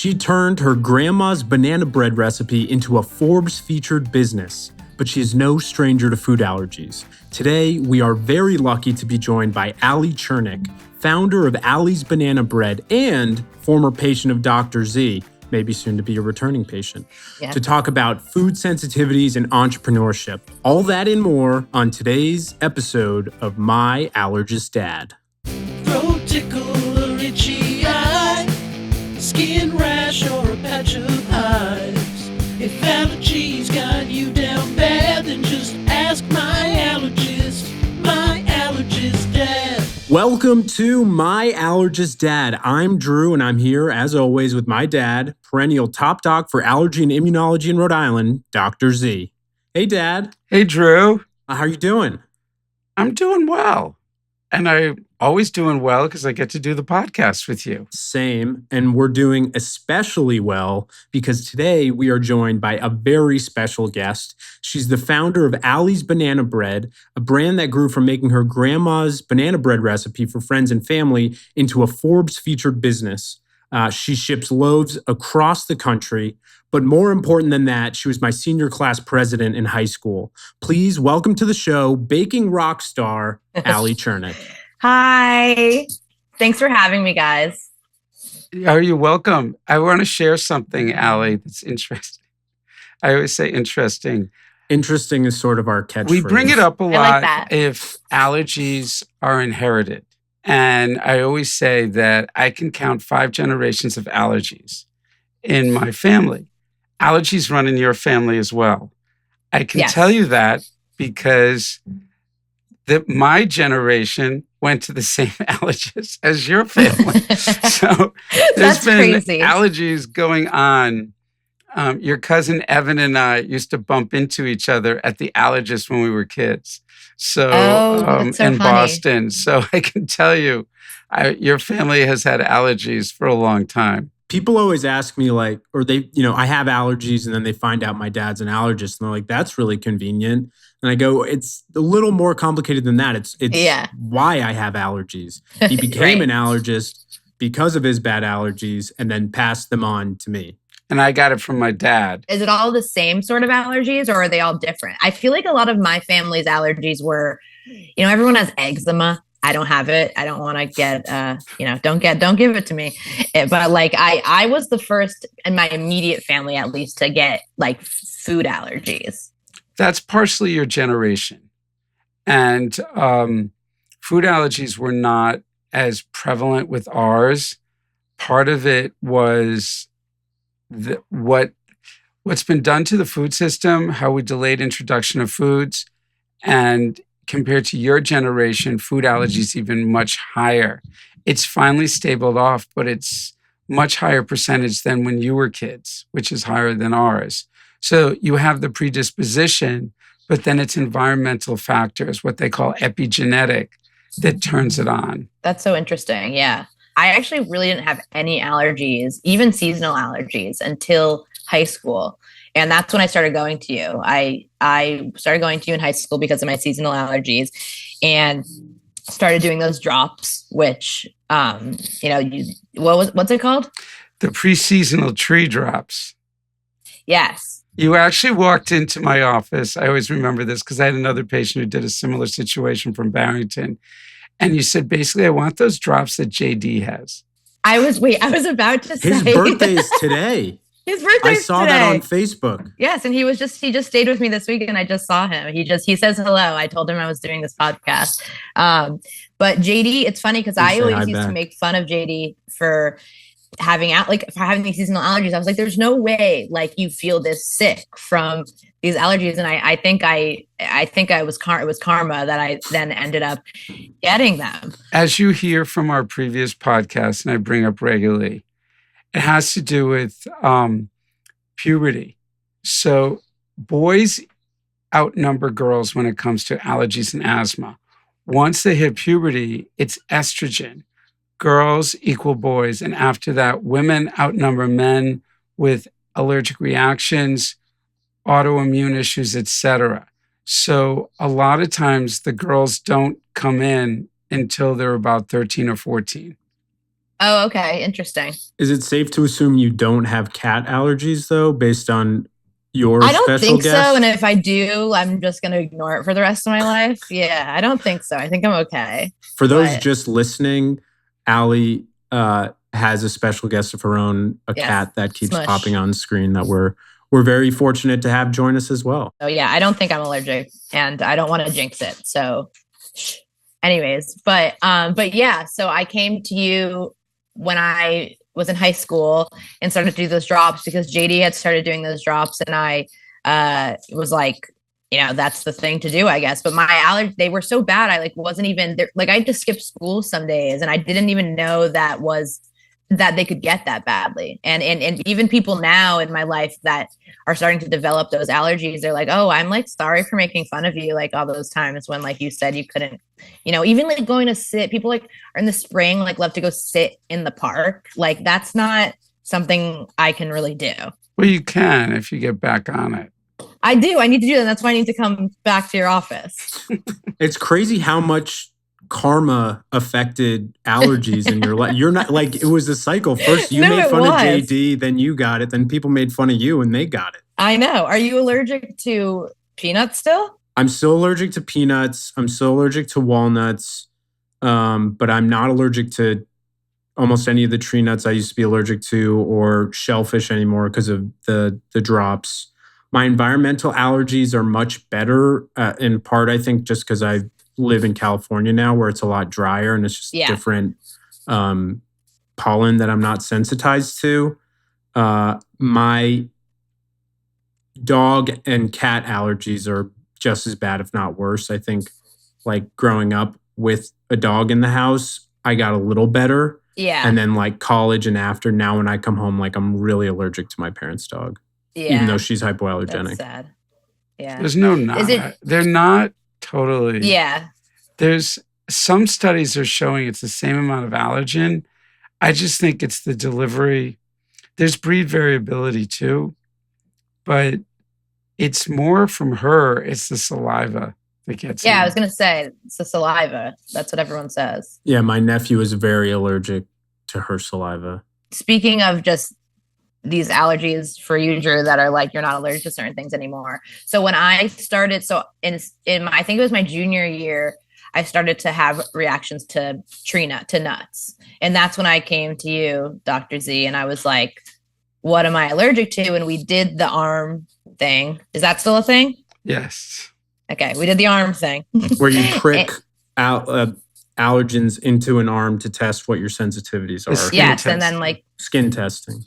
She turned her grandma's banana bread recipe into a Forbes featured business, but she is no stranger to food allergies. Today, we are very lucky to be joined by Allie Chernick, founder of Allie's Banana Bread and former patient of Dr. Z, maybe soon to be a returning patient, to talk about food sensitivities and entrepreneurship. All that and more on today's episode of My Allergist Dad. Throat tickle or itchy eye, skin rash or a patch of hives. If allergies got you down bad, then just ask my allergist dad. Welcome to My Allergist Dad. I'm Drew, and I'm here, as always, with my dad, perennial top doc for allergy and immunology in Rhode Island, Dr. Z. Hey, Dad. Hey, Drew. How are you doing? I'm doing well. And I'm always doing well because I get to do the podcast with you. Same. And we're doing especially well because today we are joined by a very special guest. She's the founder of Allie's Banana Bread, a brand that grew from making her grandma's banana bread recipe for friends and family into a Forbes featured business. She ships loaves across the country. But more important than that, she was my senior class president in high school. Please welcome to the show, baking rock star, Allie Chernick. Hi. Thanks for having me, guys. Are you welcome? I want to share something, Allie, that's interesting. I always say interesting. Interesting is sort of our catchphrase. We bring it up a like lot that. if allergies are inherited. And I always say that I can count 5 generations of allergies in my family. Allergies run in your family as well. I can tell you that because my generation went to the same allergist as your family. So there's been crazy. Allergies going on. Your cousin Evan and I used to bump into each other at the allergist when we were kids. So, that's so in funny. Boston. So I can tell you, your family has had allergies for a long time. People always ask me I have allergies, and then they find out my dad's an allergist, and they're like, that's really convenient. And I go, it's a little more complicated than that. It's why I have allergies. He became Right. an allergist because of his bad allergies and then passed them on to me. And I got it from my dad. Is it all the same sort of allergies or are they all different? I feel like a lot of my family's allergies were, everyone has eczema. I don't have it. I don't want to get, don't give it to me. But I was the first in my immediate family, at least, to get food allergies. That's partially your generation. And food allergies were not as prevalent with ours. Part of it was what's been done to the food system, how we delayed introduction of foods, and compared to your generation, food allergies even much higher. It's finally stabled off, but it's much higher percentage than when you were kids, which is higher than ours. So you have the predisposition, but then it's environmental factors, what they call epigenetic, that turns it on. That's so interesting. Yeah. I actually really didn't have any allergies, even seasonal allergies, until high school. And that's when I started going to you. I started going to you in high school because of my seasonal allergies and started doing those drops, which, what's it called? The pre-seasonal tree drops. Yes. You actually walked into my office. I always remember this because I had another patient who did a similar situation from Barrington. And you said, basically, I want those drops that JD has. I was about to say. His birthday is today. His birthday I is saw today. that on Facebook. Yes, and he just stayed with me this week, and I just saw him. He says hello. I told him I was doing this podcast. But JD, it's funny because I always used to make fun of JD for having these seasonal allergies. I was like, there's no way you feel this sick from these allergies. And I think it was karma that I then ended up getting them. As you hear from our previous podcast, and I bring up regularly, it has to do with puberty. So boys outnumber girls when it comes to allergies and asthma. Once they hit puberty, it's estrogen. Girls equal boys. And after that, women outnumber men with allergic reactions, autoimmune issues, etc. So a lot of times the girls don't come in until they're about 13 or 14. Oh, okay. Interesting. Is it safe to assume you don't have cat allergies, though, based on your I don't special think guest? so. And if I do, I'm just going to ignore it for the rest of my life. Yeah, I don't think so. I think I'm okay. For those just listening, Allie has a special guest of her own, a cat that keeps popping on screen that we're very fortunate to have join us as well. Oh, yeah. I don't think I'm allergic, and I don't want to jinx it. So anyways, but yeah, so I came to you when I was in high school and started to do those drops because JD had started doing those drops, and I was like, that's the thing to do, I guess. But my allergies, they were so bad. I wasn't even there. I had to skip school some days, and I didn't even know that they could get that badly. And even people now in my life that are starting to develop those allergies, they're like, oh, I'm sorry for making fun of you. All those times when, you said you couldn't, even going to sit, people are in the spring, love to go sit in the park. That's not something I can really do. Well, you can if you get back on it. I do. I need to do that. That's why I need to come back to your office. It's crazy how much karma affected allergies in your life. You're not it was a cycle. First you made fun of JD, then you got it, then people made fun of you and they got it. I know. Are you allergic to peanuts still? I'm still allergic to peanuts. I'm still allergic to walnuts. But I'm not allergic to almost any of the tree nuts I used to be allergic to or shellfish anymore because of the drops. My environmental allergies are much better, in part, I think, just because I live in California now where it's a lot drier and it's just different pollen that I'm not sensitized to. My dog and cat allergies are just as bad, if not worse. I think growing up with a dog in the house, I got a little better. Yeah. And then college and after, now when I come home, I'm really allergic to my parents' dog. Yeah. Even though she's hypoallergenic. That's sad. Yeah. There's no they're not totally. Yeah. There's some studies are showing it's the same amount of allergen. I just think it's the delivery. There's breed variability too, but it's more from her. It's the saliva that gets I was going to say, it's the saliva. That's what everyone says. Yeah, my nephew is very allergic to her saliva. Speaking of just these allergies for you, Drew, that are you're not allergic to certain things anymore. So when I started, in I think it was my junior year, I started to have reactions to nuts. And that's when I came to you, Dr. Z, and I was like, what am I allergic to? And we did the arm thing. Is that still a thing? Yes. Okay, we did the arm thing. Where you prick allergens into an arm to test what your sensitivities are. Yes, and then skin testing.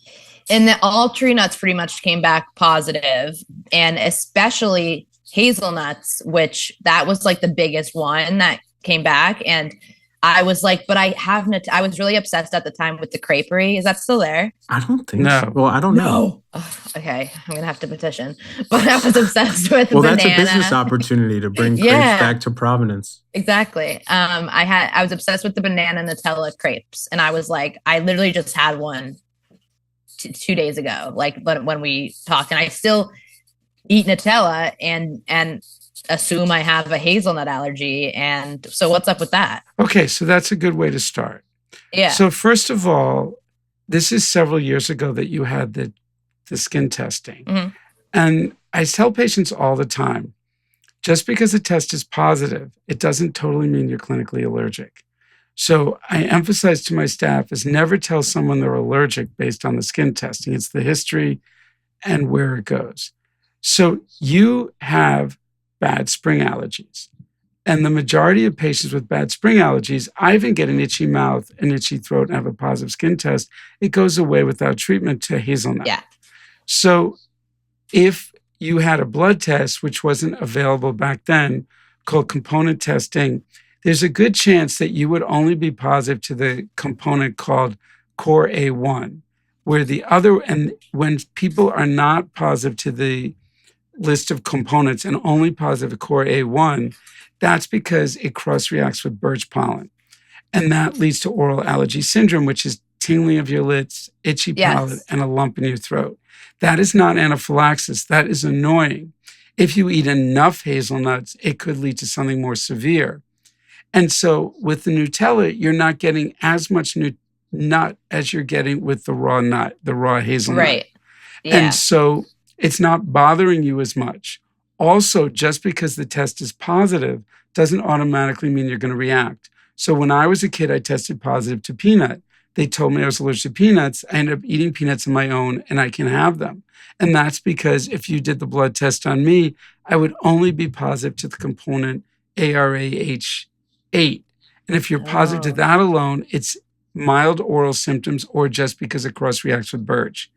And all tree nuts pretty much came back positive, and especially hazelnuts, which that was the biggest one that came back. And I was but I have I was really obsessed at the time with the creperie. Is that still there? I don't think so. Well, I don't know. Oh, okay, I'm gonna have to petition. But I was obsessed with banana. That's a business opportunity to bring crepes back to Providence. Exactly. I was obsessed with the banana Nutella crepes, and I was I literally just had one 2 days ago, when we talked, and I still eat Nutella and assume I have a hazelnut allergy. And so what's up with that? Okay, so that's a good way to start. Yeah. So first of all, this is several years ago that you had the skin testing. Mm-hmm. And I tell patients all the time, just because a test is positive, it doesn't totally mean you're clinically allergic. So I emphasize to my staff is never tell someone they're allergic based on the skin testing. It's the history and where it goes. So you have bad spring allergies. And the majority of patients with bad spring allergies, I even get an itchy mouth, an itchy throat, and have a positive skin test. It goes away without treatment to hazelnut. Yeah. So if you had a blood test, which wasn't available back then, called component testing, there's a good chance that you would only be positive to the component called core A1, where and when people are not positive to the list of components and only positive core A1, that's because it cross-reacts with birch pollen. And that leads to oral allergy syndrome, which is tingling of your lips, itchy palate, and a lump in your throat. That is not anaphylaxis. That is annoying. If you eat enough hazelnuts, it could lead to something more severe. And so with the Nutella, you're not getting as much nut as you're getting with the raw nut, the raw hazelnut. Right. Yeah. And so it's not bothering you as much. Also, just because the test is positive doesn't automatically mean you're going to react. So when I was a kid, I tested positive to peanut. They told me I was allergic to peanuts. I ended up eating peanuts on my own and I can have them. And that's because if you did the blood test on me, I would only be positive to the component ARAH8. And if you're positive to that alone, it's mild oral symptoms or just because it cross-reacts with birch.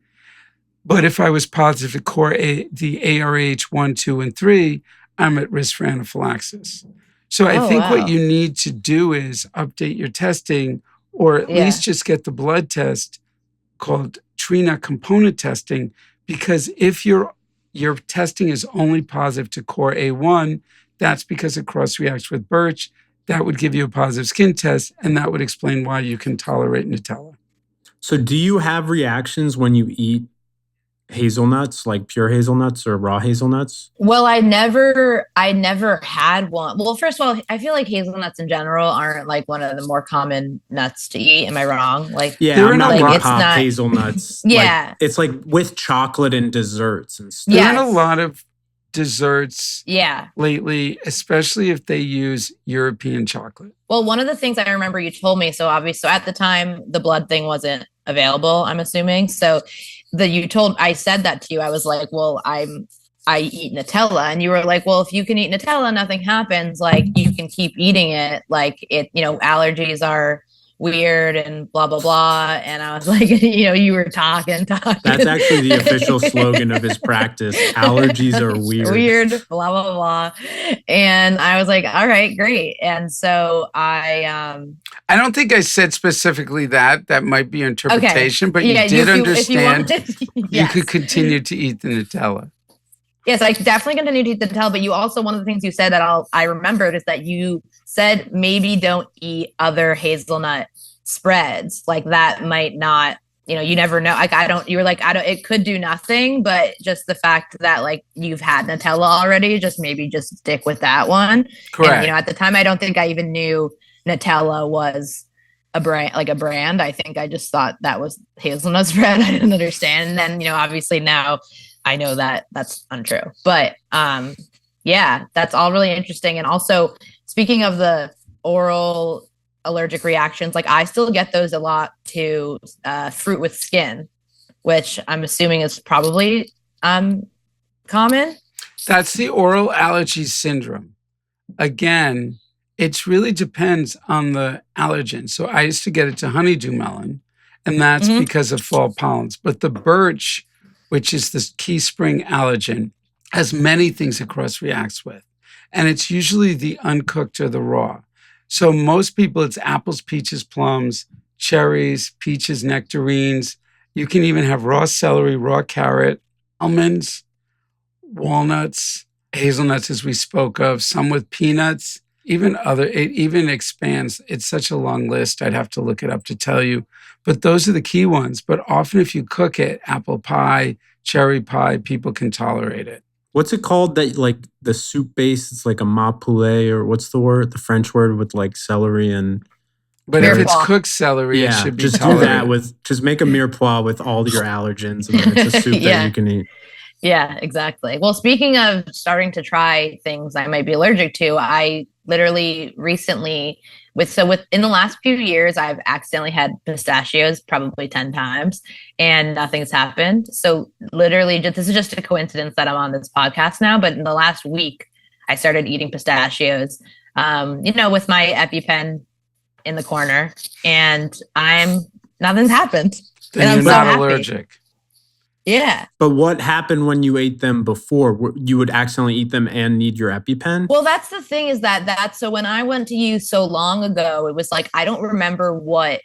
But if I was positive to the ARAH1, 2, and 3, I'm at risk for anaphylaxis. So I think what you need to do is update your testing or at least just get the blood test called tree-nut component testing, because if your testing is only positive to core A1, that's because it cross-reacts with birch. That would give you a positive skin test, and that would explain why you can tolerate Nutella. So do you have reactions when you eat hazelnuts, like pure hazelnuts or raw hazelnuts? Well, I never had one. Well, first of all, I feel like hazelnuts in general aren't like one of the more common nuts to eat. Am I wrong? Like, yeah, I'm not like, it's not hazelnuts. Yeah, like, it's like with chocolate and desserts and stuff. There are a lot of desserts lately, especially if they use European chocolate. Well, one of the things I remember you told me, so obviously at the time the blood thing wasn't available, I'm assuming. So I said that to you. I was like, well, I eat Nutella. And you were like, well, if you can eat Nutella, nothing happens. Like, you can keep eating it. Like, it, allergies are weird and blah, blah, blah. And I was like, you were talking. That's actually the official slogan of his practice. Allergies are weird. Weird, blah, blah, blah. And I was like, all right, great. And so I don't think I said specifically that. That might be your interpretation, but you did understand you could continue to eat the Nutella. Yes, I definitely continued to eat the Nutella, but you also, one of the things you said that I remembered is that you said maybe don't eat other hazelnut spreads. Like, that might not, you never know. Like, you were like, it could do nothing, but just the fact that like you've had Nutella already, just stick with that one. Correct. And, at the time, I don't think I even knew Nutella was a brand. I think I just thought that was hazelnut spread. I didn't understand. And then, obviously now I know that that's untrue, but that's all really interesting. And also, speaking of the oral allergic reactions, like, I still get those a lot to fruit with skin, which I'm assuming is probably common. That's the oral allergy syndrome. Again, it really depends on the allergen. So I used to get it to honeydew melon, and that's because of fall pollens. But the birch, which is the key spring allergen, has many things it cross-reacts with. And it's usually the uncooked or the raw. So most people, it's apples, peaches, plums, cherries, peaches, nectarines. You can even have raw celery, raw carrot, almonds, walnuts, hazelnuts, as we spoke of, some with peanuts, it even expands. It's such a long list. I'd have to look it up to tell you. But those are the key ones. But often if you cook it, apple pie, cherry pie, people can tolerate it. What's it called that, like, the soup base? It's like a ma poulet, or what's the word? The French word with like celery and... But if it's cooked celery, it should be just tolerated. Do that just make a mirepoix with all your allergens, and then it's a soup that you can eat. Yeah, exactly. Well, speaking of starting to try things I might be allergic to, I literally recently, in the last few years, I've accidentally had pistachios probably 10 times and nothing's happened. So literally, this is just a coincidence that I'm on this podcast now. But in the last week, I started eating pistachios, with my EpiPen in the corner, and nothing's happened. Then and you're not allergic. Yeah. But what happened when you ate them before? You would accidentally eat them and need your EpiPen? Well, that's the thing, is so when I went to you so long ago, it was like, I don't remember what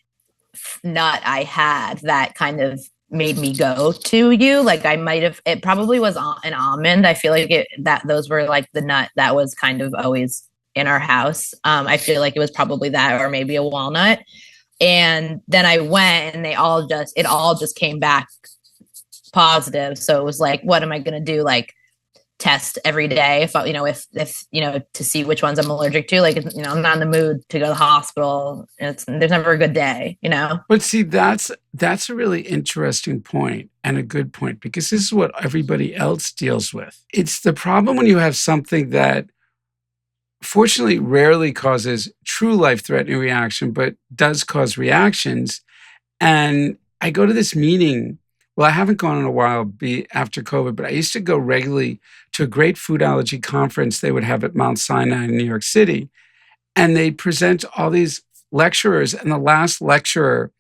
nut I had that kind of made me go to you. Like, it probably was an almond. I feel like those were like the nut that was kind of always in our house. I feel like it was probably that, or maybe a walnut. And then I went and it all just came back positive. So it was like, what am I going to do? Like, test every day if to see which ones I'm allergic to. Like, I'm not in the mood to go to the hospital. There's never a good day, But see, that's a really interesting point and a good point, because this is what everybody else deals with. It's the problem when you have something that fortunately rarely causes true life-threatening reaction, but does cause reactions. And I go to this meeting. Well, I haven't gone in a while after COVID, but I used to go regularly to a great food allergy conference they would have at Mount Sinai in New York City. And they present all these lecturers. And the last lecturer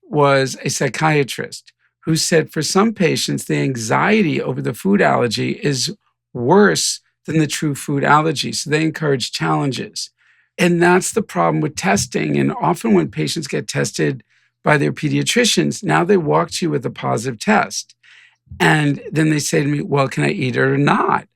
was a psychiatrist who said for some patients, the anxiety over the food allergy is worse than the true food allergy. So they encourage challenges. And that's the problem with testing. And often when patients get tested by their pediatricians, now they walk to you with a positive test. And then they say to me, well, can I eat it or not?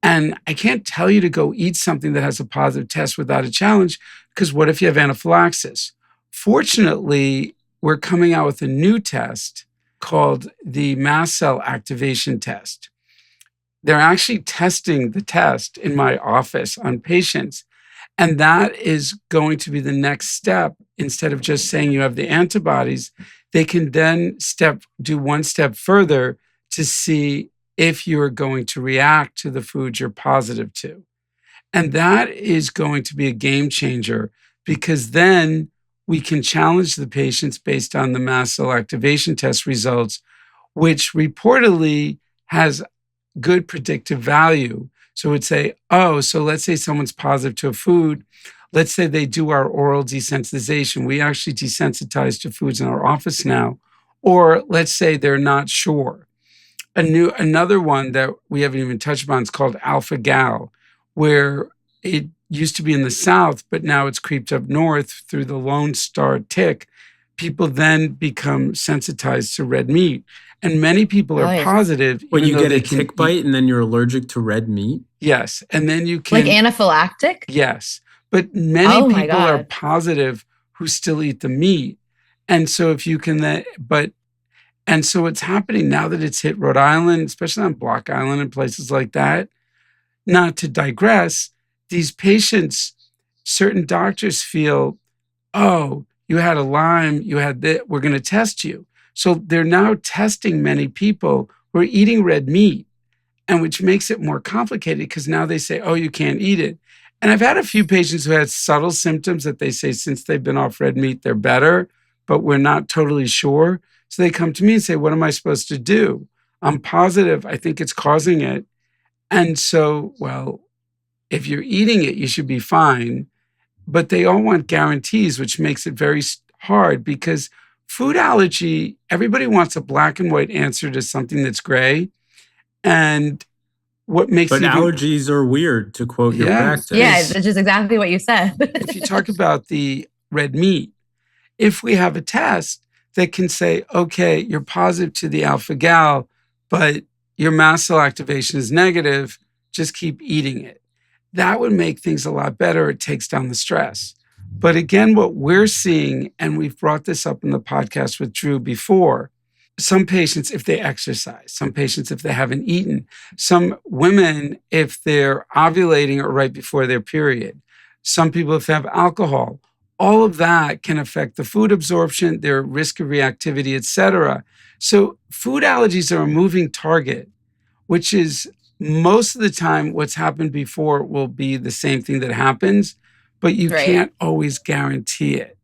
And I can't tell you to go eat something that has a positive test without a challenge, because what if you have anaphylaxis? Fortunately, we're coming out with a new test called the mast cell activation test. They're actually testing the test in my office on patients. And that is going to be the next step. Instead of just saying you have the antibodies, they can then do one step further to see if you're going to react to the foods you're positive to. And that is going to be a game changer, because then we can challenge the patients based on the mast cell activation test results, which reportedly has good predictive value. So we'd say, so let's say someone's positive to a food. Let's say they do our oral desensitization. We actually desensitize to foods in our office now. Or let's say they're not sure. Another one that we haven't even touched upon is called alpha-gal, where it used to be in the South, but now it's creeped up north through the Lone Star tick. People then become sensitized to red meat. And many people are positive. When you get a tick bite and then you're allergic to red meat? Yes. And then you can... Like anaphylactic? Yes. But many people are positive who still eat the meat. And so if you can... And so what's happening now that it's hit Rhode Island, especially on Block Island and places like that, not to digress, these patients, certain doctors feel, you had a Lyme, you had this, we're going to test you. So they're now testing many people who are eating red meat, and which makes it more complicated, because now they say, you can't eat it. And I've had a few patients who had subtle symptoms that they say since they've been off red meat, they're better, but we're not totally sure. So they come to me and say, what am I supposed to do? I'm positive. I think it's causing it. And so, well, if you're eating it, you should be fine. But they all want guarantees, which makes it very hard, because food allergy, everybody wants a black and white answer to something that's gray. And what makes allergies are weird, to quote your practice. Yeah, it's just exactly what you said. If you talk about the red meat, if we have a test that can say, okay, you're positive to the alpha-gal, but your mast cell activation is negative, just keep eating it. That would make things a lot better. It takes down the stress. But again, what we're seeing, and we've brought this up in the podcast with Drew before, some patients, if they exercise, some patients, if they haven't eaten, some women, if they're ovulating or right before their period, some people, if they have alcohol, all of that can affect the food absorption, their risk of reactivity, et cetera. So food allergies are a moving target, which is most of the time what's happened before will be the same thing that happens, but you can't always guarantee it.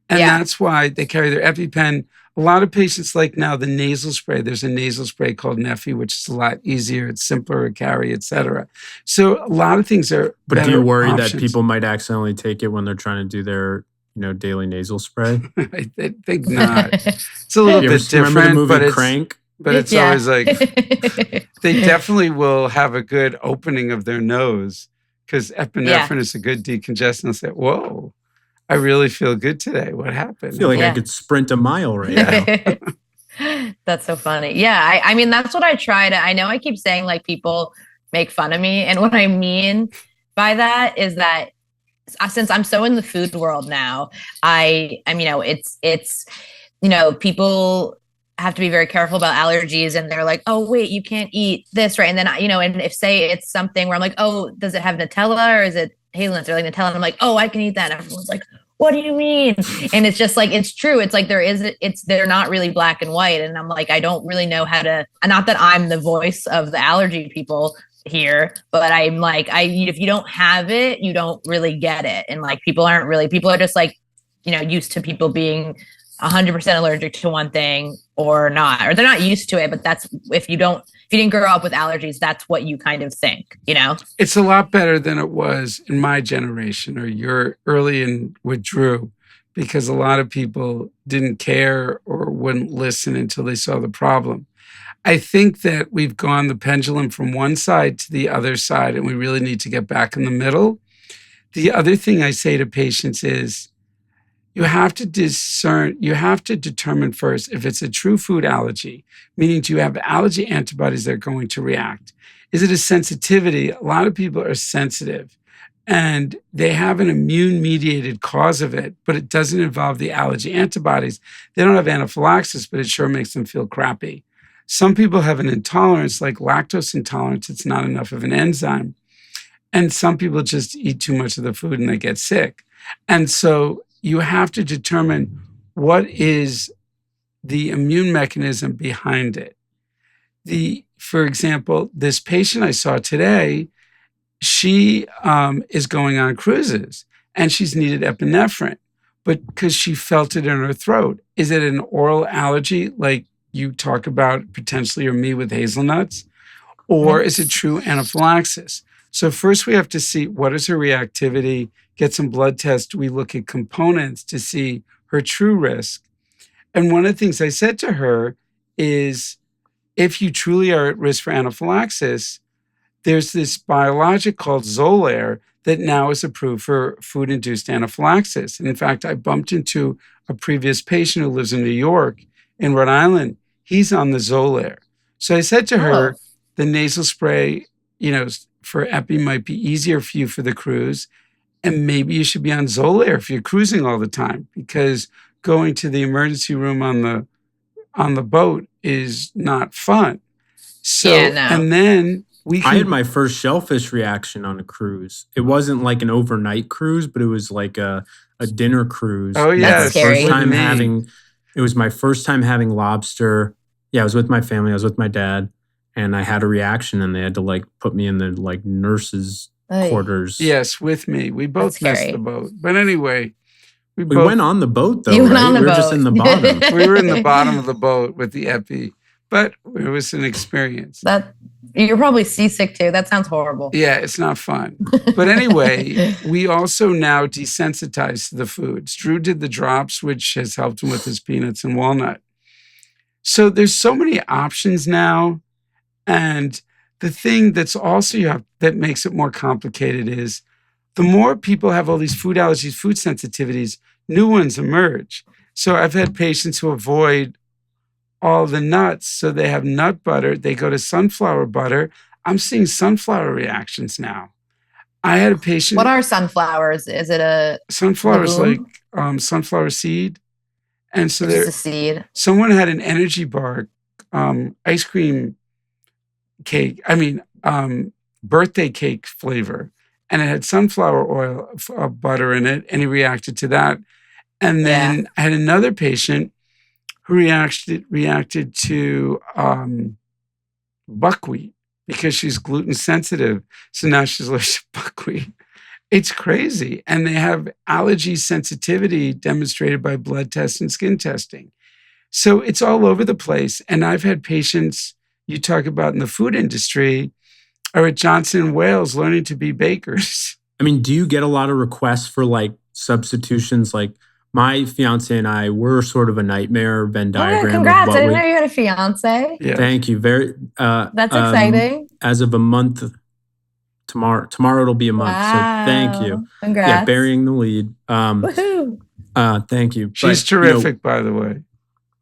And that's why they carry their EpiPen. A lot of patients like now the nasal spray. There's a nasal spray called Neffy, which is a lot easier. It's simpler to carry, et cetera. So a lot of things are But do you worry options. that people might accidentally take it when they're trying to do their daily nasal spray? I think not. It's a little bit different. Remember the movie but Crank? But it's always like, they definitely will have a good opening of their nose, because epinephrine is a good decongestant. They'll say, whoa, I really feel good today. What happened? I feel like I could sprint a mile right now. That's so funny. Yeah, I mean, that's what I try to, I know I keep saying like people make fun of me. And what I mean by that is that since I'm so in the food world now, it's people have to be very careful about allergies, and they're like, oh wait, you can't eat this, right? And then and if say it's something where I'm like, oh, does it have Nutella or is it hazelnuts or like Nutella? And I'm like, oh, I can eat that. And everyone's like, what do you mean? And it's just like, it's true. It's like they're not really black and white. And I'm like, I don't really know how to, not that I'm the voice of the allergy people here, but I'm like, if you don't have it, you don't really get it. And like, people are just like, used to people being 100% allergic to one thing or not, or they're not used to it, but that's, if you didn't grow up with allergies, that's what you kind of think, It's a lot better than it was in my generation or your early in with Drew, because a lot of people didn't care or wouldn't listen until they saw the problem. I think that we've gone the pendulum from one side to the other side, and we really need to get back in the middle. The other thing I say to patients is, you have to determine first if it's a true food allergy, meaning do you have allergy antibodies that are going to react? Is it a sensitivity? A lot of people are sensitive and they have an immune-mediated cause of it, but it doesn't involve the allergy antibodies. They don't have anaphylaxis, but it sure makes them feel crappy. Some people have an intolerance, like lactose intolerance. It's not enough of an enzyme. And some people just eat too much of the food and they get sick. And so you have to determine what is the immune mechanism behind it. For example, this patient I saw today, she is going on cruises and she's needed epinephrine, but because she felt it in her throat. Is it an oral allergy like you talk about potentially, or me with hazelnuts? Or is it true anaphylaxis? So first we have to see what is her reactivity, get some blood tests. We look at components to see her true risk. And one of the things I said to her is, if you truly are at risk for anaphylaxis, there's this biologic called Xolair that now is approved for food-induced anaphylaxis. And in fact, I bumped into a previous patient who lives in New York, in Rhode Island. He's on the Xolair. So I said to her, the nasal spray, for epi might be easier for you for the cruise. And maybe you should be on Xolair if you're cruising all the time, because going to the emergency room on the boat is not fun. So, and then I had my first shellfish reaction on a cruise. It wasn't like an overnight cruise, but it was like a dinner cruise. Oh yeah, that's scary. It was my first time having lobster. Yeah, I was with my family. I was with my dad, and I had a reaction, and they had to put me in the nurses' quarters. Yes, with me. We both missed the boat. But anyway, we went on the boat though. You went on the boat. We were just in the bottom. We were in the bottom of the boat with the epi, but it was an experience. You're probably seasick too. That sounds horrible. Yeah, it's not fun. But anyway, we also now desensitize to the foods. Drew did the drops, which has helped him with his peanuts and walnut. So there's so many options now. And the thing that's also that makes it more complicated is the more people have all these food allergies, food sensitivities, new ones emerge. So I've had patients who avoid all the nuts, so they have nut butter. They go to sunflower butter. I'm seeing sunflower reactions now. I had a patient. What are sunflowers? Is it a sunflowers like sunflower seed? And so there's a seed. Someone had an energy bar, ice cream cake. Birthday cake flavor, and it had sunflower oil butter in it, and he reacted to that. And then I had another patient who reacted to buckwheat because she's gluten sensitive. So now she's allergic to buckwheat. It's crazy. And they have allergy sensitivity demonstrated by blood tests and skin testing. So it's all over the place. And I've had patients you talk about in the food industry are at Johnson & Wales learning to be bakers. Do you get a lot of requests for substitutions? My fiance and I were sort of a nightmare Venn diagram. Congrats. I didn't know you had a fiance. Yeah. Thank you. That's exciting. As of a month, tomorrow it'll be a month. Wow. So thank you. Congrats. Yeah, burying the lead. Woohoo. Thank you. She's terrific, by the way.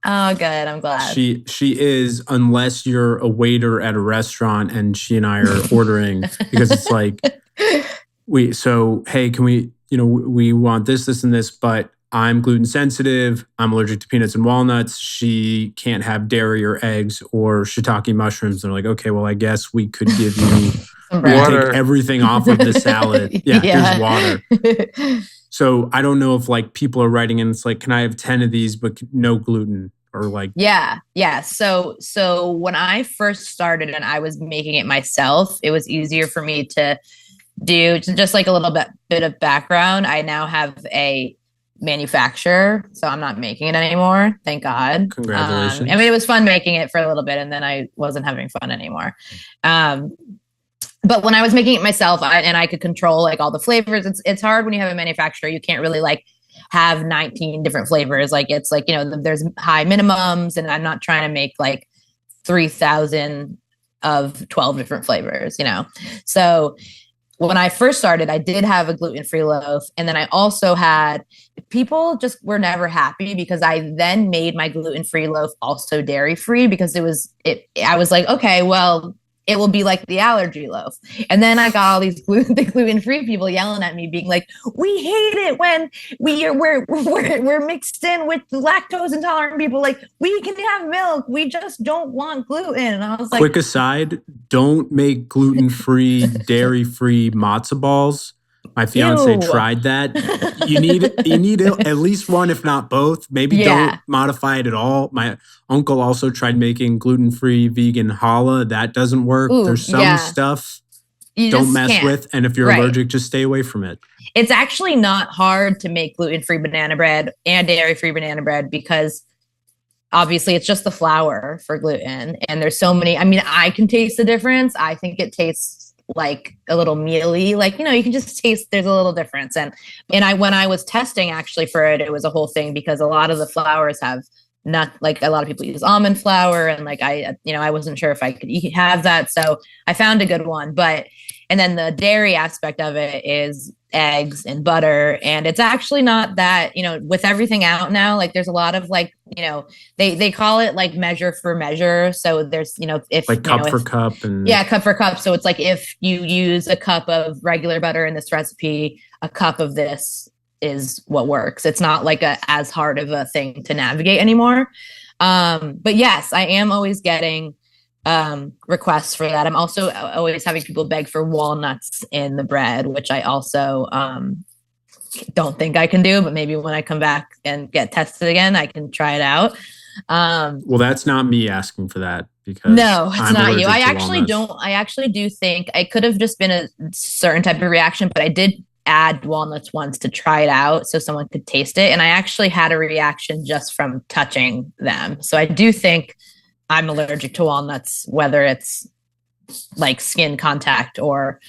Oh, good. I'm glad. She is, unless you're a waiter at a restaurant and she and I are ordering, because it's hey, can we, we want this, and this, but I'm gluten sensitive. I'm allergic to peanuts and walnuts. She can't have dairy or eggs or shiitake mushrooms. They're like, okay, well, I guess we could give you water. Take everything off of the salad. Yeah, here's water. So I don't know if like people are writing in, it's like, can I have 10 of these, but no gluten? Or like, yeah. So when I first started and I was making it myself, it was easier for me to do. Just like a little bit of background. I now have a manufacturer, so I'm not making it anymore. Thank God. Congratulations. I mean, it was fun making it for a little bit, and then I wasn't having fun anymore. But when I was making it myself, and I could control like all the flavors, it's hard when you have a manufacturer. You can't really like have 19 different flavors. Like it's like, there's high minimums, and I'm not trying to make like 3,000 of 12 different flavors, So when I first started, I did have a gluten-free loaf. And then I also had, people just were never happy because I then made my gluten-free loaf also dairy-free because I was like, okay, well, it will be like the allergy loaf. And then I got all these gluten-free people yelling at me, being like, we hate it when we're mixed in with lactose intolerant people. Like, we can have milk. We just don't want gluten. And I was like, quick aside, don't make gluten-free, dairy-free matzo balls. My fiance tried that. You need at least one, if not both. Maybe don't modify it at all. My uncle also tried making gluten-free vegan challah. That doesn't work. There's some stuff you don't mess with. And if you're allergic, just stay away from it. It's actually not hard to make gluten-free banana bread and dairy-free banana bread because obviously it's just the flour for gluten. And there's so many, I mean, I can taste the difference. I think it tastes like a little mealy, like, you can just taste there's a little difference. And when I was testing actually for it, it was a whole thing because a lot of the flours have not, like, a lot of people use almond flour, and like I wasn't sure if I could have that. So I found a good one. And then the dairy aspect of it is eggs and butter. And it's actually not that, with everything out now, like there's a lot of like, they call it like measure for measure. So there's, if like cup for cup and cup for cup. So it's like, if you use a cup of regular butter in this recipe, a cup of this is what works. It's not like as hard of a thing to navigate anymore. But yes, I am always getting requests for that. I'm also always having people beg for walnuts in the bread, which I also don't think I can do, but maybe when I come back and get tested again, I can try it out. Well, that's not me asking for that because no, it's not you. I actually do think it could have just been a certain type of reaction, but I did add walnuts once to try it out so someone could taste it. And I actually had a reaction just from touching them. So I do think I'm allergic to walnuts, whether it's like skin contact or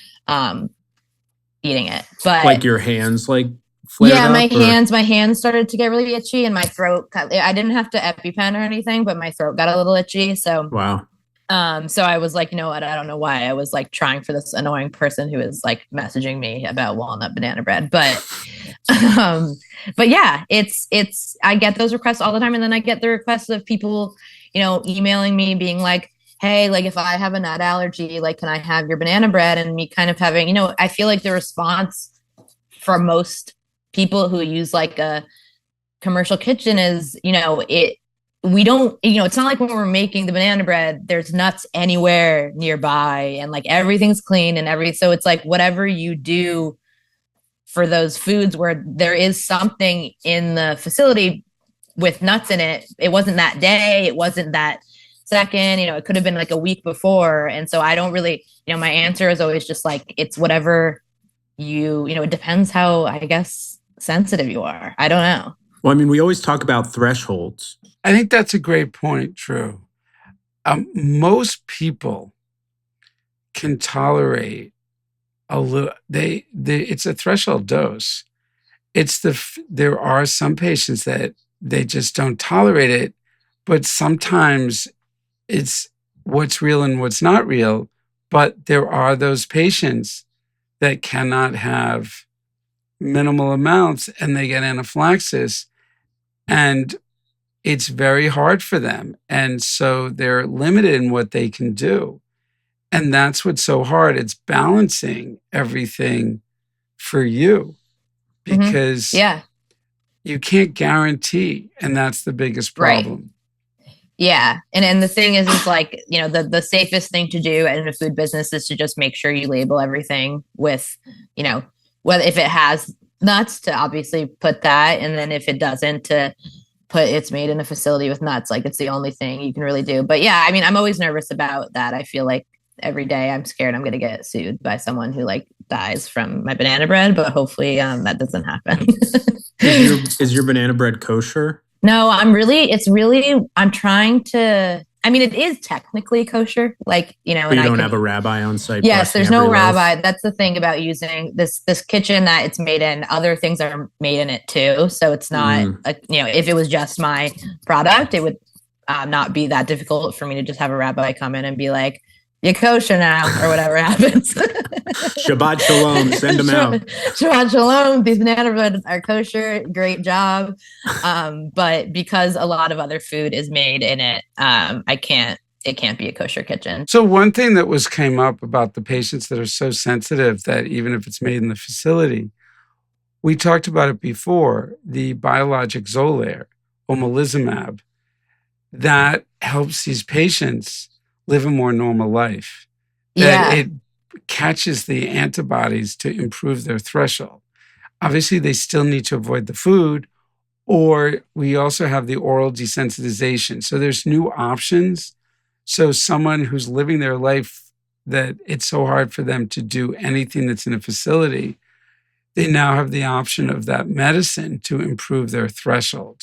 eating it. But like your hands like flared up? My hands started to get really itchy, and my throat I didn't have to EpiPen or anything, but my throat got a little itchy. So wow. So I was like, you know what? I don't know why I was like trying for this annoying person who is like messaging me about walnut banana bread. But yeah, it's I get those requests all the time, and then I get the requests of people, emailing me being like, hey, like if I have a nut allergy, like, can I have your banana bread? And me kind of having, I feel like the response for most people who use like a commercial kitchen is, we don't, it's not like when we're making the banana bread, there's nuts anywhere nearby and like everything's clean and so it's like whatever you do for those foods where there is something in the facility with nuts in it, it wasn't that day, it wasn't that second, it could have been like a week before. And so I don't really, my answer is always just like, it's whatever it depends how, I guess, sensitive you are. I don't know. Well, I mean, we always talk about thresholds. I think that's a great point, Drew. Most people can tolerate a little. It's a threshold dose. There are some patients that they just don't tolerate it, but sometimes it's what's real and what's not real. But there are those patients that cannot have minimal amounts and they get anaphylaxis, and it's very hard for them. And so they're limited in what they can do. And that's what's so hard. It's balancing everything for you because you can't guarantee, and that's the biggest problem. Right. Yeah. And the thing is like, the safest thing to do in a food business is to just make sure you label everything with, whether if it has nuts, to obviously put that. And then if it doesn't, to put it's made in a facility with nuts. Like, it's the only thing you can really do. But yeah, I mean, I'm always nervous about that. I feel like every day I'm scared I'm going to get sued by someone who like dies from my banana bread, but hopefully that doesn't happen. Is your banana bread kosher? No, I'm trying to, I mean, it is technically kosher. Like, but you don't have a rabbi on site. Yes, there's no rabbi. That's the thing about using this kitchen that it's made in. Other things are made in it too. So it's not, if it was just my product, it would not be that difficult for me to just have a rabbi come in and be like, you're kosher now, or whatever happens. Shabbat shalom, send them out. Shabbat shalom, these banana bread are kosher, great job. But because a lot of other food is made in it, it can't be a kosher kitchen. So one thing that came up about the patients that are so sensitive that even if it's made in the facility, we talked about it before, the biologic Xolair, omalizumab, that helps these patients live a more normal life. That it catches the antibodies to improve their threshold. Obviously, they still need to avoid the food, or we also have the oral desensitization. So there's new options. So someone who's living their life that it's so hard for them to do anything that's in a facility, they now have the option of that medicine to improve their threshold.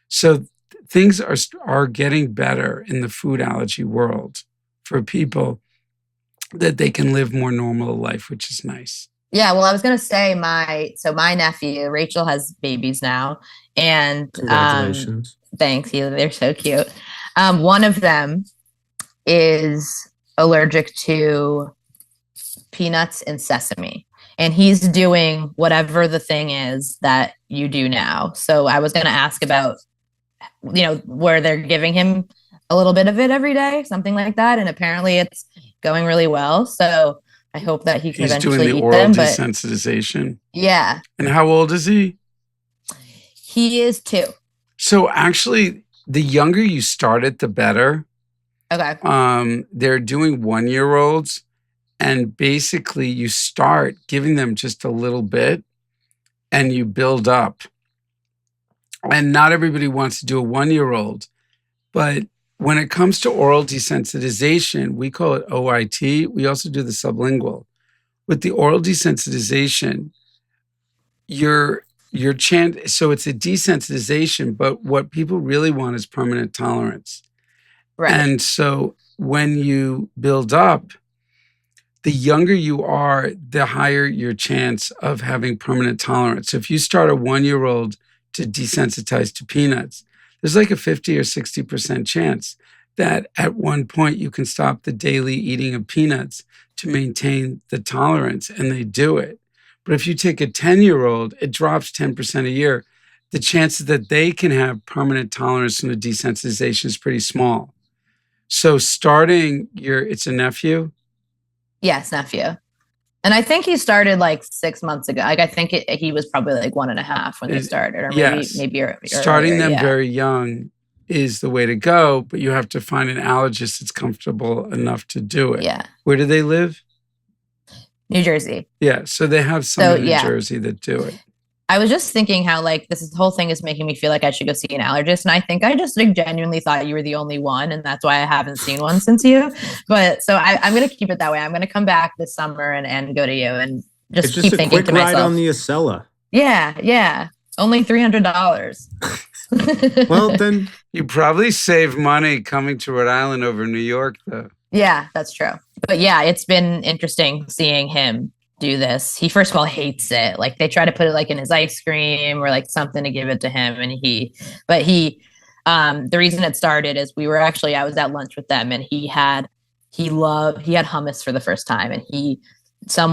So things are getting better in the food allergy world for people that they can live more normal life, which is nice. Yeah, well, I was going to say my nephew, Rachel, has babies now. And congratulations. Thanks. They're so cute. One of them is allergic to peanuts and sesame. And he's doing whatever the thing is that you do now. So I was going to ask about, where they're giving him a little bit of it every day, something like that. And apparently it's going really well. So I hope that he can eventually doing the eat oral them. Desensitization. Yeah. And how old is he? He is 2. So actually, the younger you start it, the better. Okay. They're doing 1-year-olds, and basically you start giving them just a little bit and you build up. And not everybody wants to do a 1-year-old, but when it comes to oral desensitization, we call it OIT. We also do the sublingual. With the oral desensitization, your chance, so it's a desensitization, but what people really want is permanent tolerance. Right. And so when you build up, the younger you are, the higher your chance of having permanent tolerance. So if you start a 1-year-old to desensitize to peanuts, there's like a 50 or 60% chance that at one point you can stop the daily eating of peanuts to maintain the tolerance, and they do it. But if you take a 10-year-old, it drops 10% a year. The chances that they can have permanent tolerance from the desensitization is pretty small. So starting it's a nephew? Yes, nephew. And I think he started like 6 months ago. Like I think he was probably like 1.5 when they started, or maybe earlier. Starting them very young is the way to go, but you have to find an allergist that's comfortable enough to do it. Yeah. Where do they live? New Jersey. Yeah, so they have some in New Jersey that do it. I was just thinking how like this whole thing is making me feel like I should go see an allergist. And I think I just like genuinely thought you were the only one. And that's why I haven't seen one since you. But so I'm going to keep it that way. I'm going to come back this summer and go to you and just keep thinking to myself. It's just a quick ride on the Acela. Yeah. Yeah. Only $300. Well, then you probably save money coming to Rhode Island over New York, though. Yeah, that's true. But yeah, it's been interesting seeing him do this. He first of all hates it. Like they try to put it like in his ice cream or like something to give it to him. And the reason it started is I was at lunch with them and he had hummus for the first time. And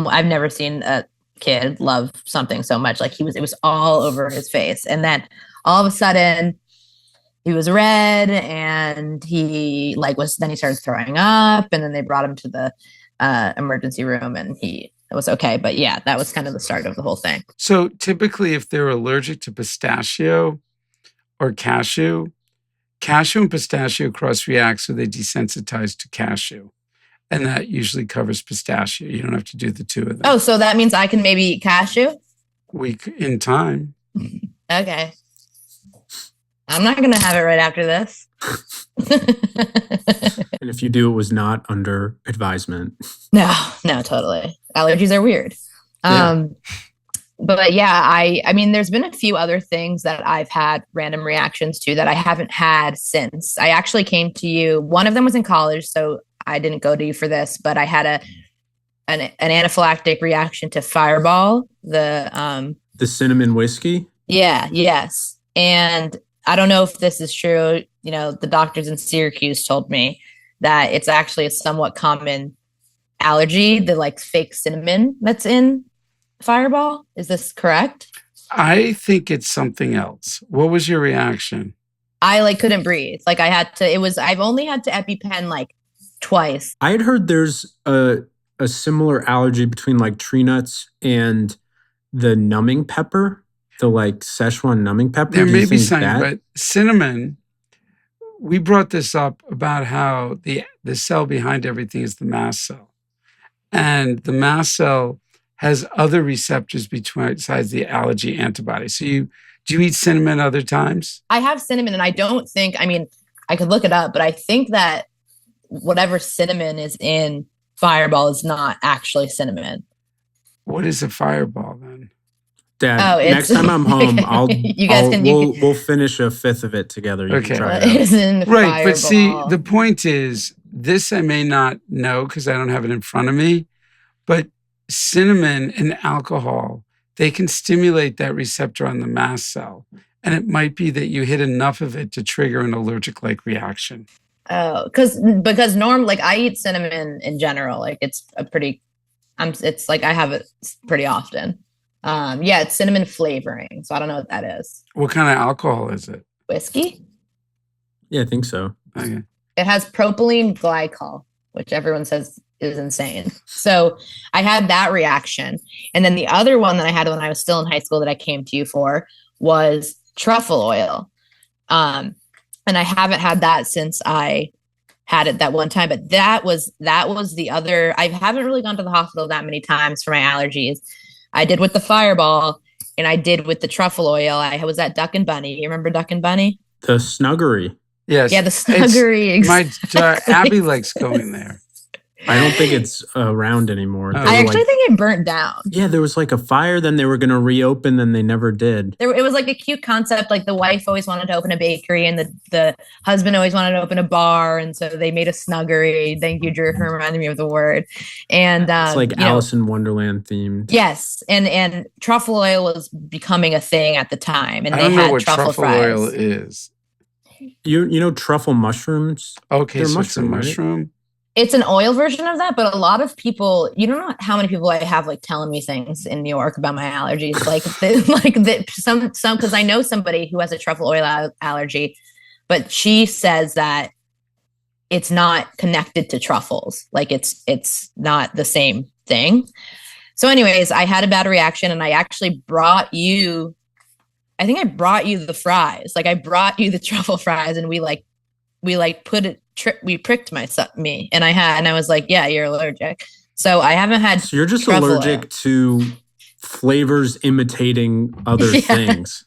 I've never seen a kid love something so much. Like it was all over his face. And then all of a sudden he was red and then he started throwing up, and then they brought him to the emergency room and he it was okay. But yeah, that was kind of the start of the whole thing. So typically if they're allergic to pistachio or cashew and pistachio cross-react, so they desensitize to cashew. And that usually covers pistachio. You don't have to do the two of them. Oh, so that means I can maybe eat cashew? In time. Okay. I'm not going to have it right after this. And if you do, it was not under advisement. No, totally. Allergies are weird. Yeah. But yeah, I mean, there's been a few other things that I've had random reactions to that I haven't had since. I actually came to you. One of them was in college, so I didn't go to you for this, but I had an anaphylactic reaction to Fireball, the cinnamon whiskey. Yeah, yes. And I don't know if this is true. You know, the doctors in Syracuse told me that it's actually a somewhat common allergy, the like fake cinnamon that's in Fireball. Is this correct? I think it's something else. What was your reaction? I like couldn't breathe. Like I've only had to EpiPen like twice. I had heard there's a similar allergy between like tree nuts and the numbing pepper, the like Szechuan numbing pepper. There may be something, but cinnamon, we brought this up about how the cell behind everything is the mast cell. And the mast cell has other receptors besides the allergy antibody. So do you eat cinnamon other times? I have cinnamon, and I don't think, I mean, I could look it up, but I think that whatever cinnamon is in Fireball is not actually cinnamon. What is a Fireball then? Dad, next time I'm home, we'll finish a fifth of it together. You can try it out. Right, Fireball. But see, the point is, this I may not know because I don't have it in front of me, but cinnamon and alcohol, they can stimulate that receptor on the mast cell. And it might be that you hit enough of it to trigger an allergic-like reaction. Oh, because like I eat cinnamon in general. Like it's it's like I have it pretty often. Yeah, it's cinnamon flavoring. So I don't know what that is. What kind of alcohol is it? Whiskey? Yeah, I think so. Okay. It has propylene glycol, which everyone says is insane. So I had that reaction. And then the other one that I had when I was still in high school that I came to you for was truffle oil. And I haven't had that since I had it that one time, but that was the other. I haven't really gone to the hospital that many times for my allergies. I did with the Fireball and I did with the truffle oil. I was at Duck and Bunny. You remember Duck and Bunny? The Snuggery. Yes. Yeah, the Snuggery. Exactly. Abby likes going there. I don't think it's around anymore. I actually think it burnt down. Yeah, there was like a fire, then they were going to reopen, then they never did. It was like a cute concept. Like the wife always wanted to open a bakery and the husband always wanted to open a bar. And so they made a Snuggery. Thank you, Drew, for reminding me of the word. And it's like Alice in Wonderland themed. Yes. And truffle oil was becoming a thing at the time. And I don't know what truffle oil is. You know truffle mushrooms? Okay, so it's a mushroom. Right? It's an oil version of that, but a lot of people, you don't know how many people I have like telling me things in New York about my allergies. Some, because I know somebody who has a truffle oil allergy, but she says that it's not connected to truffles. Like it's not the same thing. So anyways, I had a bad reaction and I actually brought you, I think I brought you the fries. Like I brought you the truffle fries and we put it, we pricked me and I was like, yeah, you're allergic. So I haven't had. So you're just allergic to flavors imitating other things.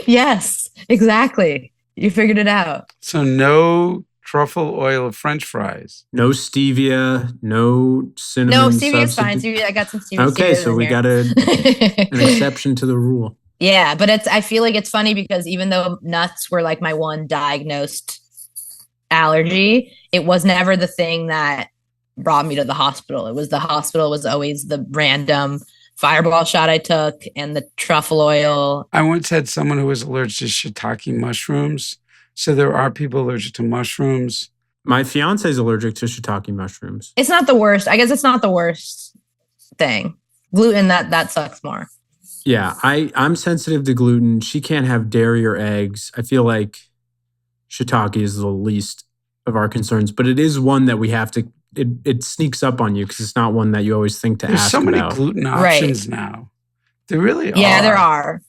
Yes, exactly. You figured it out. So no truffle oil French fries. No stevia, no cinnamon. No, stevia is fine. I got some stevia. Okay, so we got an exception to the rule. Yeah, but I feel like it's funny because even though nuts were like my one diagnosed allergy, it was never the thing that brought me to the hospital. The hospital was always the random Fireball shot I took and the truffle oil. I once had someone who was allergic to shiitake mushrooms. So there are people allergic to mushrooms. My fiance is allergic to shiitake mushrooms. It's not the worst. I guess it's not the worst thing. Gluten, that sucks more. Yeah, I'm sensitive to gluten. She can't have dairy or eggs. I feel like shiitake is the least of our concerns, but it is one that we have to it sneaks up on you because it's not one that you always think to There's ask so many about. gluten options now. There really are. Yeah, there are.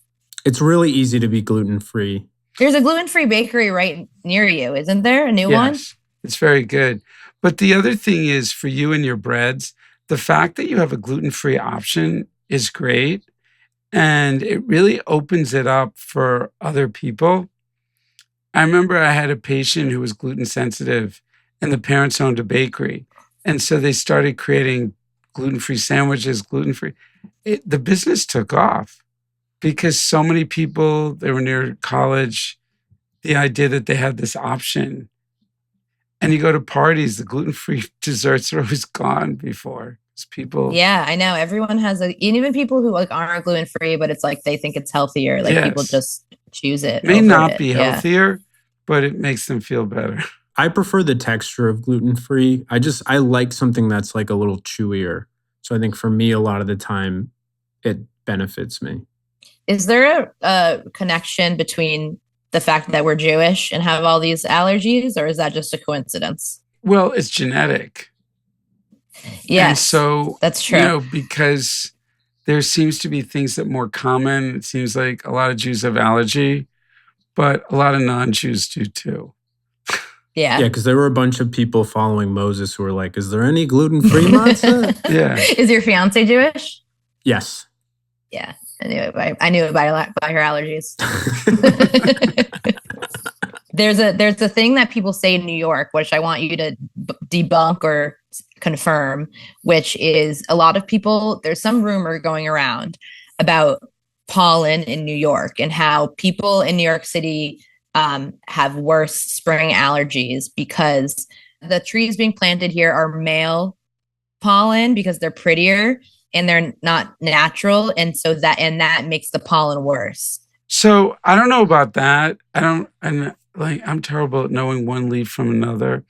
It's really easy to be gluten-free. There's a gluten-free bakery right near you, isn't there? A new one? Yes, it's very good. But the other thing is for you and your breads, the fact that you have a gluten-free option is great. And it really opens it up for other people. I remember I had a patient who was gluten sensitive and the parents owned a bakery. And so they started creating gluten-free sandwiches, gluten-free. The business took off because so many people, they were near college, the idea that they had this option. And you go to parties, the gluten-free desserts are always gone before. People. Yeah, I know. Everyone has even people who like aren't gluten-free, but it's like they think it's healthier. Like people just choose it. May not be healthier, but it makes them feel better. I prefer the texture of gluten-free. I like something that's like a little chewier. So I think for me, a lot of the time, it benefits me. Is there a connection between the fact that we're Jewish and have all these allergies, or is that just a coincidence? Well, it's genetic. Yes, and so that's true. Because there seems to be things that are more common. It seems like a lot of Jews have allergy, but a lot of non-Jews do too. Yeah. Yeah, because there were a bunch of people following Moses who were like, is there any gluten-free matzah? Yeah. Is your fiance Jewish? Yes. Yeah, I knew it by her allergies. There's a thing that people say in New York, which I want you to debunk or confirm, which is a lot of people, there's some rumor going around about pollen in New York and how people in New York City have worse spring allergies because the trees being planted here are male pollen because they're prettier and they're not natural. And so that makes the pollen worse. So I don't know about that. I'm terrible at knowing one leaf from another.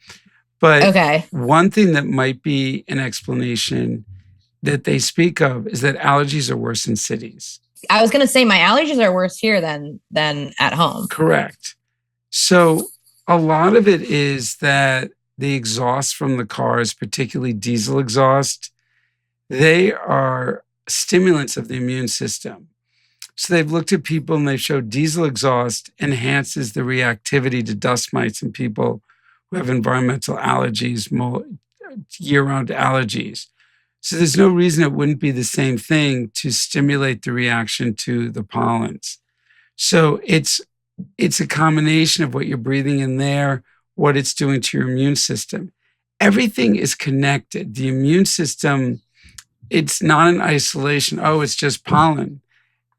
But one thing that might be an explanation that they speak of is that allergies are worse in cities. I was going to say my allergies are worse here than at home. Correct. So a lot of it is that the exhaust from the cars, particularly diesel exhaust, they are stimulants of the immune system. So they've looked at people and they've showed diesel exhaust enhances the reactivity to dust mites in people who have environmental allergies, year-round allergies. So there's no reason it wouldn't be the same thing to stimulate the reaction to the pollens. So it's a combination of what you're breathing in there, what it's doing to your immune system. Everything is connected. The immune system, it's not in isolation. Oh, it's just pollen.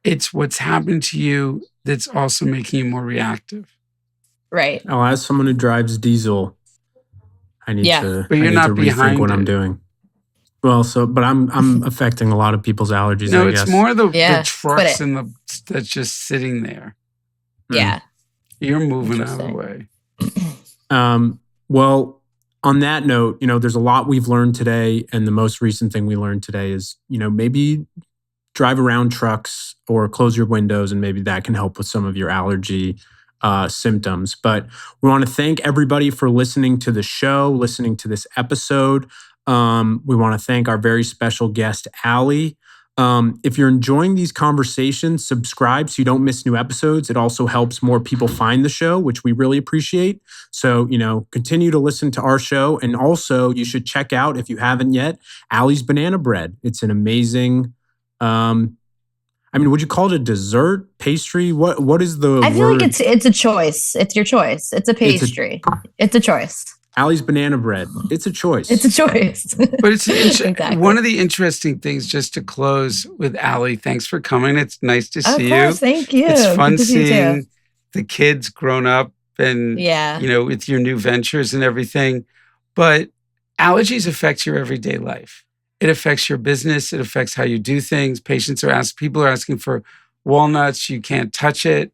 It's what's happened to you that's also making you more reactive. Right. Oh, as someone who drives diesel, I need to. But you're not to behind rethink what I'm doing. Well, but I'm affecting a lot of people's allergies. No, I guess. It's more the trucks and that's just sitting there. Yeah. You're moving out of the way. Well, on that note, there's a lot we've learned today, and the most recent thing we learned today is, maybe drive around trucks or close your windows, and maybe that can help with some of your allergy symptoms. But we want to thank everybody for listening to the show, listening to this episode. We want to thank our very special guest, Allie. If you're enjoying these conversations, subscribe so you don't miss new episodes. It also helps more people find the show, which we really appreciate. So, continue to listen to our show. And also, you should check out, if you haven't yet, Allie's Banana Bread. It's an amazing, would you call it a dessert, pastry? What is the word? I feel like it's a choice. It's your choice. It's a pastry. It's a choice. Allie's Banana Bread. It's a choice. It's a choice. But it's exactly. One of the interesting things, just to close with Allie, thanks for coming. It's nice to see you. Of course, thank you. It's fun seeing the kids grown up and, with your new ventures and everything. But allergies affect your everyday life. It affects your business. It affects how you do things. People are asking for walnuts. You can't touch it.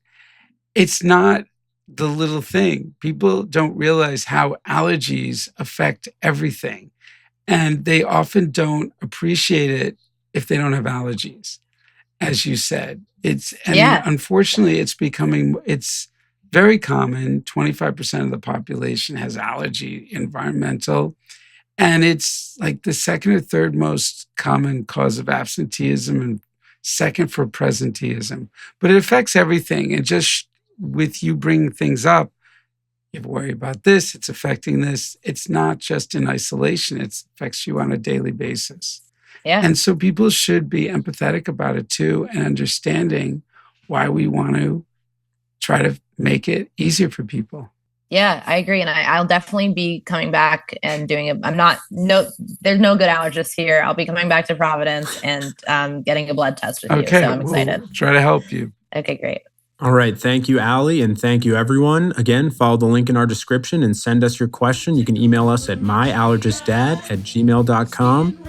It's not the little thing. People don't realize how allergies affect everything. And they often don't appreciate it if they don't have allergies, as you said. Unfortunately, it's very common. 25% of the population has allergy, environmental. And it's like the second or third most common cause of absenteeism and second for presenteeism. But it affects everything. And just with you bringing things up, you worry about this, it's affecting this. It's not just in isolation, it affects you on a daily basis. Yeah. And so people should be empathetic about it too, and understanding why we want to try to make it easier for people. Yeah, I agree. And I'll definitely be coming back and doing it. There's no good allergists here. I'll be coming back to Providence and getting a blood test with you. So I'm excited. We'll try to help you. Okay, great. All right. Thank you, Allie. And thank you, everyone. Again, follow the link in our description and send us your question. You can email us at myallergistdad@gmail.com.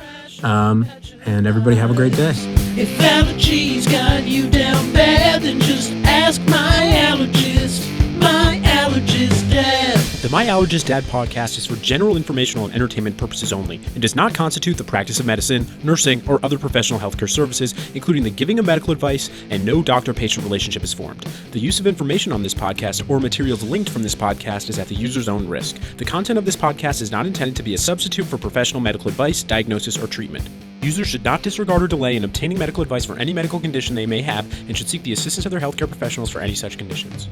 And everybody have a great day. If allergies got you down bad, then just ask my allergist. My Allergist Dad. The My Allergist Dad podcast is for general informational and entertainment purposes only and does not constitute the practice of medicine, nursing, or other professional healthcare services, including the giving of medical advice, and no doctor-patient relationship is formed. The use of information on this podcast or materials linked from this podcast is at the user's own risk. The content of this podcast is not intended to be a substitute for professional medical advice, diagnosis, or treatment. Users should not disregard or delay in obtaining medical advice for any medical condition they may have and should seek the assistance of their healthcare professionals for any such conditions.